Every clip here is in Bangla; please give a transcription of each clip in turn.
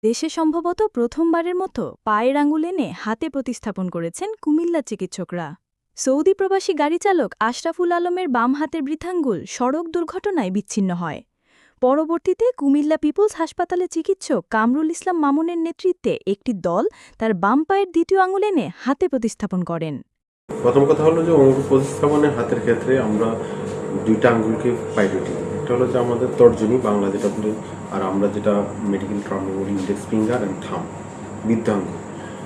দেশে সম্ভবত প্রথমবারের মতো পায়ের আঙুল এনে হাতে প্রতিস্থাপন করেছেন কুমিল্লা চিকিৎসকরা। সৌদি প্রবাসী গাড়ি চালক আশরাফুল আলমের বাম হাতের বৃদ্ধাঙ্গুল সড়ক দুর্ঘটনায় বিচ্ছিন্ন হয়। পরবর্তীতে কুমিল্লা পিপলস হাসপাতালে চিকিৎসক কামরুল ইসলাম মামুনের নেতৃত্বে একটি দল তার বাম পায়ের দ্বিতীয় আঙুল এনে হাতে প্রতিস্থাপন করেন। প্রথম কথা হলো যে অঙ্গ প্রতিস্থাপনের হাতের ক্ষেত্রে আমরা দুইটা আঙ্গুলকে প্রায়োরিটি দিই। একটা হলো যে আমাদের তর্জনী বাংলা যেটা বলি, আর আমরা যেটা মেডিকেল টার্মে বলি ইন্ডেক্স ফিঙ্গার অ্যান্ড থাম, বৃদ্ধাঙ্গুল।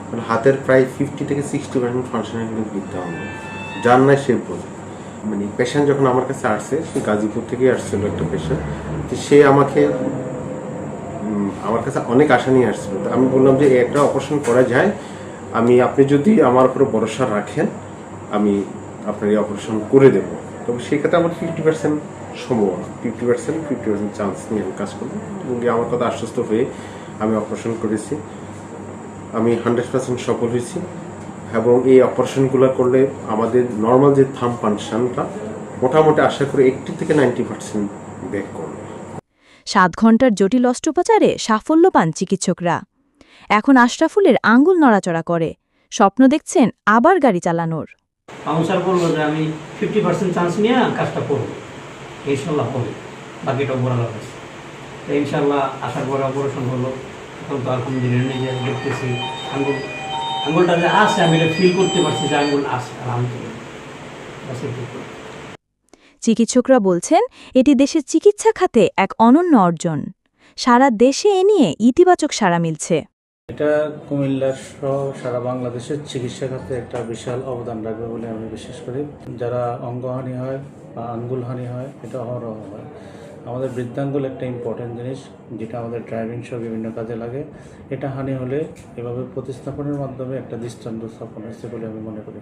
মানে হাতের প্রায় 50 থেকে 60% ফাংশন কিন্তু বৃদ্ধাঙ্গুল, যার নাই সে বোঝে। মানে পেশেন্ট যখন আমার কাছে আসছে, সে গাজীপুর থেকে আসছিল একটা পেশেন্ট, তো সে আমার কাছে অনেক আশা নিয়ে আসছিল। তো আমি বললাম যে একটা অপারেশন করা যায়, আপনি যদি আমার উপরে ভরসা রাখেন আমি আপনার এই অপারেশন করে দেবো। তবে সেক্ষেত্রে আমার 50% সম্ভাবনা, 50% চান্স নিয়ে আমি কাজ করবো। এবং আমার কথা আশ্বস্ত হয়ে আমি অপারেশন করেছি। আমি 100% সফল হয়েছি। এবং এই অপারেশনগুলো করলে আমাদের নর্মাল যে থাম ফাংশনটা মোটামুটি আশা করি 80 থেকে 90% ব্যাক করবে। 7 ঘণ্টার জটিল অস্ত্রোপচারে সাফল্য পান চিকিৎসকরা। এখন আশরাফুলের আঙুল নড়াচড়া করে, স্বপ্ন দেখছেন আবার গাড়ি চালানোর। কাউন্সার বললো যে আমি 50% চান্স নিয়ে কাজটা করবো, ইনশাল্লাহ হবে, বাকিটা বড় লাগছে। তো ইনশাল্লাহ আসার পরে অপারেশন হলো। এখন তো আলহামদুলিল্লাহ নিজে দেখতেছি আঙ্গুলটা যে আছে, আমি এটা ফিল করতে পারছি যে আঙ্গুল আছে, আলহামদুলিল্লাহ। চিকিৎসকরা বলছেন এটি দেশের চিকিৎসা খাতে এক অনন্য অর্জন। সারা দেশে এ নিয়ে ইতিবাচক সাড়া মিলছে। এটা কুমিল্লার সহ সারা বাংলাদেশের চিকিৎসা খাতে একটা বিশাল অবদান রাখবে বলে আমি বিশ্বাস করি। যারা অঙ্গহানি হয় বা আঙ্গুলহানি হয়, এটা অহরহ হয়। আমাদের বৃদ্ধাঙ্গুল একটা ইম্পর্টেন্ট জিনিস, যেটা আমাদের ড্রাইভিং সহ বিভিন্ন কাজে লাগে। এটা হানি হলে এভাবে প্রতিস্থাপনের মাধ্যমে একটা দৃষ্টান্ত স্থাপন হয়েছে বলে আমি মনে করি।